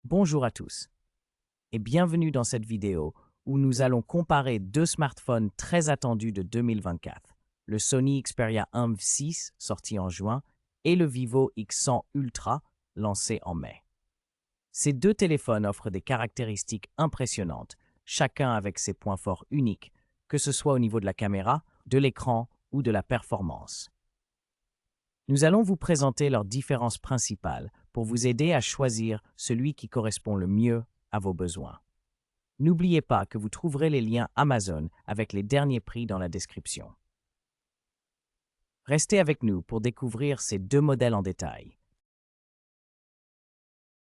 Bonjour à tous et bienvenue dans cette vidéo où nous allons comparer deux smartphones très attendus de 2024, le Sony Xperia 1.6 sorti en juin et le Vivo X100 Ultra lancé en mai. Ces deux téléphones offrent des caractéristiques impressionnantes, chacun avec ses points forts uniques, que ce soit au niveau de la caméra, de l'écran ou de la performance. Nous allons vous présenter leurs différences principales pour vous aider à choisir celui qui correspond le mieux à vos besoins. N'oubliez pas que vous trouverez les liens Amazon avec les derniers prix dans la description. Restez avec nous pour découvrir ces deux modèles en détail.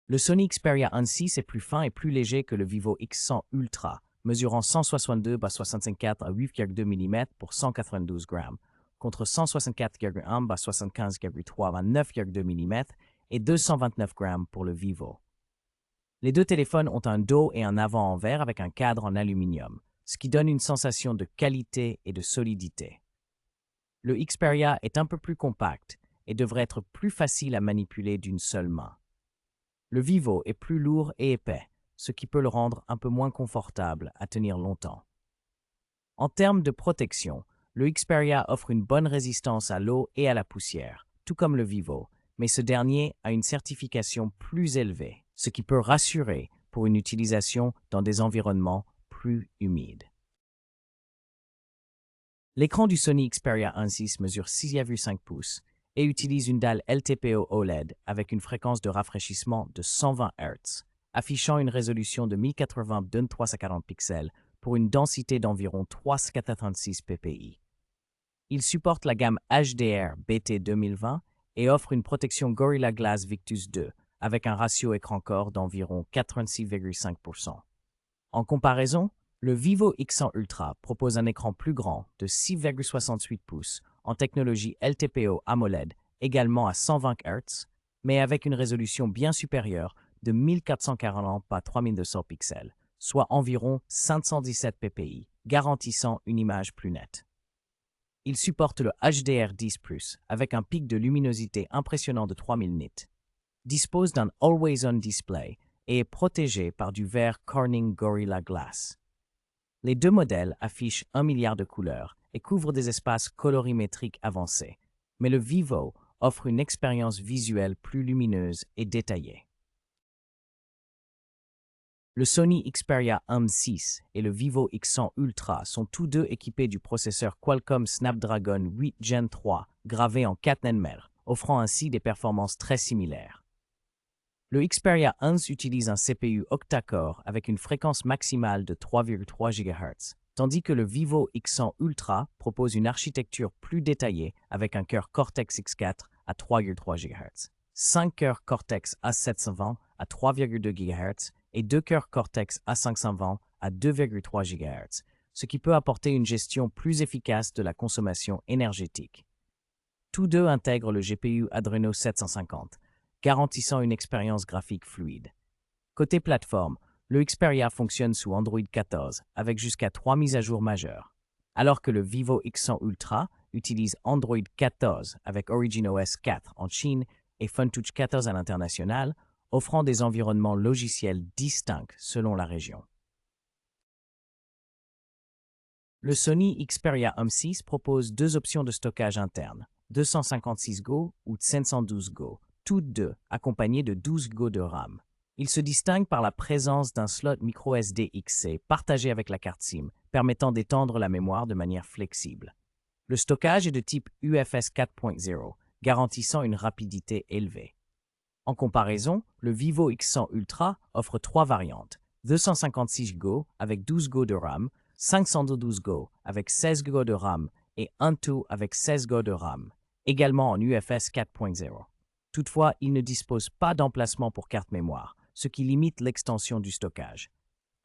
Le Sony Xperia 1.6 est plus fin et plus léger que le Vivo X100 Ultra, mesurant 162/64 à 8,2 mm pour 192 grammes, contre 164,1/75,3 à 9,2 mm et 229 grammes pour le Vivo. Les deux téléphones ont un dos et un avant en verre avec un cadre en aluminium, ce qui donne une sensation de qualité et de solidité. Le Xperia est un peu plus compact et devrait être plus facile à manipuler d'une seule main. Le Vivo est plus lourd et épais, ce qui peut le rendre un peu moins confortable à tenir longtemps. En termes de protection, le Xperia offre une bonne résistance à l'eau et à la poussière, tout comme le Vivo, mais ce dernier a une certification plus élevée, ce qui peut rassurer pour une utilisation dans des environnements plus humides. L'écran du Sony Xperia 1.6 mesure 6,5 pouces et utilise une dalle LTPO OLED avec une fréquence de rafraîchissement de 120 Hz, affichant une résolution de 1080x2340 pixels pour une densité d'environ 386 ppi. Il supporte la gamme HDR BT 2020 et offre une protection Gorilla Glass Victus 2 avec un ratio écran-corps d'environ 86,5%. En comparaison, le Vivo X100 Ultra propose un écran plus grand de 6,68 pouces en technologie LTPO AMOLED, également à 120 Hz, mais avec une résolution bien supérieure de 1440 par 3200 pixels, soit environ 517 ppi, garantissant une image plus nette. Il supporte le HDR10+, avec un pic de luminosité impressionnant de 3000 nits, dispose d'un Always-On Display et est protégé par du verre Corning Gorilla Glass. Les deux modèles affichent 1 milliard de couleurs et couvrent des espaces colorimétriques avancés, mais le Vivo offre une expérience visuelle plus lumineuse et détaillée. Le Sony Xperia 1.6 et le Vivo X100 Ultra sont tous deux équipés du processeur Qualcomm Snapdragon 8 Gen 3 gravé en 4 nm, offrant ainsi des performances très similaires. Le Xperia 1 utilise un CPU octa-core avec une fréquence maximale de 3,3 GHz, tandis que le Vivo X100 Ultra propose une architecture plus détaillée avec un cœur Cortex X4 à 3,3 GHz, 5 cœurs Cortex A720 à 3,2 GHz et 2 cœurs Cortex A520 à 2,3 GHz, ce qui peut apporter une gestion plus efficace de la consommation énergétique. Tous deux intègrent le GPU Adreno 750, garantissant une expérience graphique fluide. Côté plateforme, le Xperia fonctionne sous Android 14 avec jusqu'à 3 mises à jour majeures, alors que le Vivo X100 Ultra utilise Android 14 avec OriginOS 4 en Chine et FunTouch 14 à l'international, offrant des environnements logiciels distincts selon la région. Le Sony Xperia 1.6 propose deux options de stockage interne, 256 Go ou 512 Go, toutes deux accompagnées de 12 Go de RAM. Il se distingue par la présence d'un slot microSD XC partagé avec la carte SIM, permettant d'étendre la mémoire de manière flexible. Le stockage est de type UFS 4.0, garantissant une rapidité élevée. En comparaison, le Vivo X100 Ultra offre trois variantes, 256 Go avec 12 Go de RAM, 512 Go avec 16 Go de RAM et un tout avec 16 Go de RAM, également en UFS 4.0. Toutefois, il ne dispose pas d'emplacement pour carte mémoire, ce qui limite l'extension du stockage.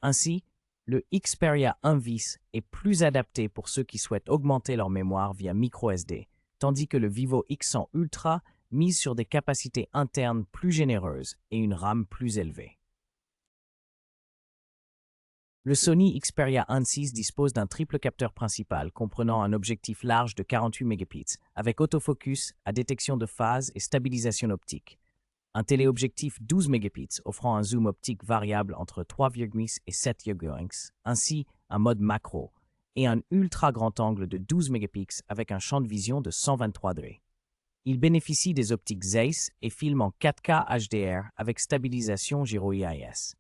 Ainsi, le Xperia 1.6 est plus adapté pour ceux qui souhaitent augmenter leur mémoire via microSD, tandis que le Vivo X100 Ultra mise sur des capacités internes plus généreuses et une RAM plus élevée. Le Sony Xperia 1.6 dispose d'un triple capteur principal comprenant un objectif large de 48 mégapixels avec autofocus à détection de phase et stabilisation optique. Un téléobjectif 12 mégapixels offrant un zoom optique variable entre 3,8 et 7,1, ainsi un mode macro, et un ultra grand angle de 12 mégapixels avec un champ de vision de 123 degrés. Il bénéficie des optiques Zeiss et filme en 4K HDR avec stabilisation gyro-IIS.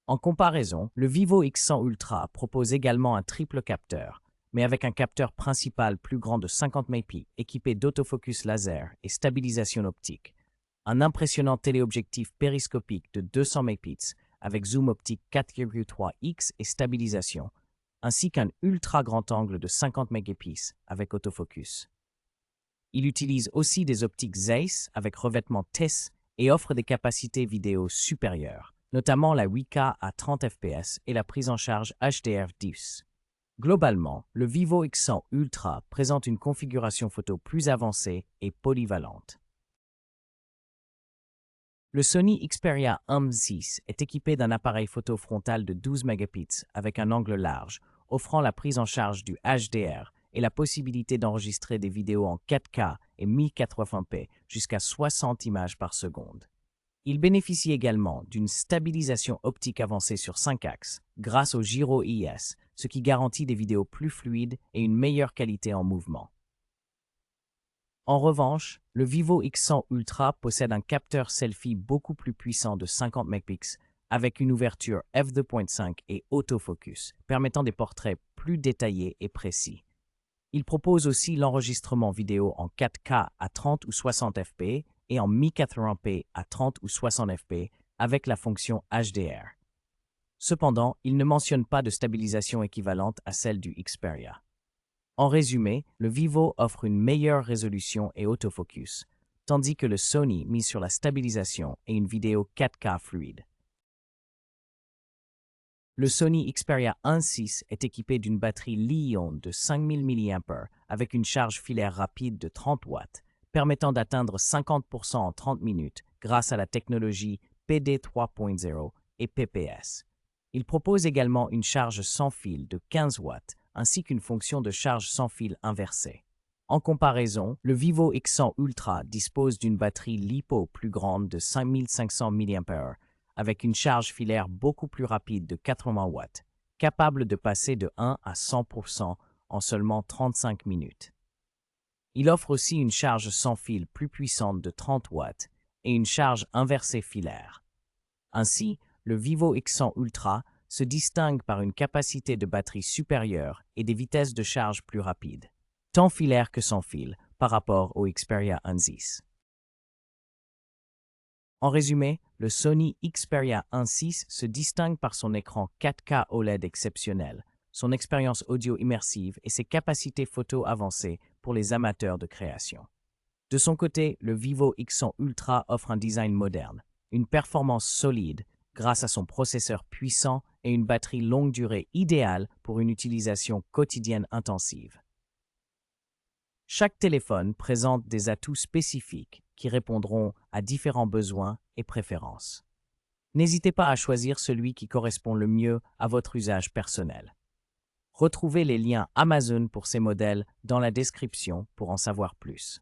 En comparaison, le Vivo X100 Ultra propose également un triple capteur, mais avec un capteur principal plus grand de 50 mégapixels équipé d'autofocus laser et stabilisation optique, un impressionnant téléobjectif périscopique de 200 mégapixels avec zoom optique 4,3x et stabilisation, ainsi qu'un ultra grand angle de 50 mégapixels avec autofocus. Il utilise aussi des optiques Zeiss avec revêtement TIS et offre des capacités vidéo supérieures, notamment la 8K à 30 fps et la prise en charge HDR10. Globalement, le Vivo X100 Ultra présente une configuration photo plus avancée et polyvalente. Le Sony Xperia M6 est équipé d'un appareil photo frontal de 12 mégapixels avec un angle large, offrant la prise en charge du HDR et la possibilité d'enregistrer des vidéos en 4K et 1080p jusqu'à 60 images par seconde. Il bénéficie également d'une stabilisation optique avancée sur 5 axes grâce au gyro-IIS, ce qui garantit des vidéos plus fluides et une meilleure qualité en mouvement. En revanche, le Vivo X100 Ultra possède un capteur selfie beaucoup plus puissant de 50 mégapixels avec une ouverture f2.5 et autofocus, permettant des portraits plus détaillés et précis. Il propose aussi l'enregistrement vidéo en 4K à 30 ou 60 fps et en 1080p à 30 ou 60 fps avec la fonction HDR. Cependant, il ne mentionne pas de stabilisation équivalente à celle du Xperia. En résumé, le Vivo offre une meilleure résolution et autofocus, tandis que le Sony mise sur la stabilisation et une vidéo 4K fluide. Le Sony Xperia 1.6 est équipé d'une batterie Li-ion de 5000 mAh avec une charge filaire rapide de 30 watts, permettant d'atteindre 50% en 30 minutes grâce à la technologie PD 3.0 et PPS. Il propose également une charge sans fil de 15 watts ainsi qu'une fonction de charge sans fil inversée. En comparaison, le Vivo X100 Ultra dispose d'une batterie LiPo plus grande de 5500 mAh avec une charge filaire beaucoup plus rapide de 80 watts, capable de passer de 1 à 100% en seulement 35 minutes. Il offre aussi une charge sans fil plus puissante de 30 watts et une charge inversée filaire. Ainsi, le Vivo X100 Ultra se distingue par une capacité de batterie supérieure et des vitesses de charge plus rapides, tant filaire que sans fil, par rapport au Xperia 1.6. En résumé, le Sony Xperia 1.6 se distingue par son écran 4K OLED exceptionnel, son expérience audio immersive et ses capacités photo avancées pour les amateurs de création. De son côté, le Vivo X100 Ultra offre un design moderne, une performance solide grâce à son processeur puissant et une batterie longue durée idéale pour une utilisation quotidienne intensive. Chaque téléphone présente des atouts spécifiques qui répondront à différents besoins et préférences. N'hésitez pas à choisir celui qui correspond le mieux à votre usage personnel. Retrouvez les liens Amazon pour ces modèles dans la description pour en savoir plus.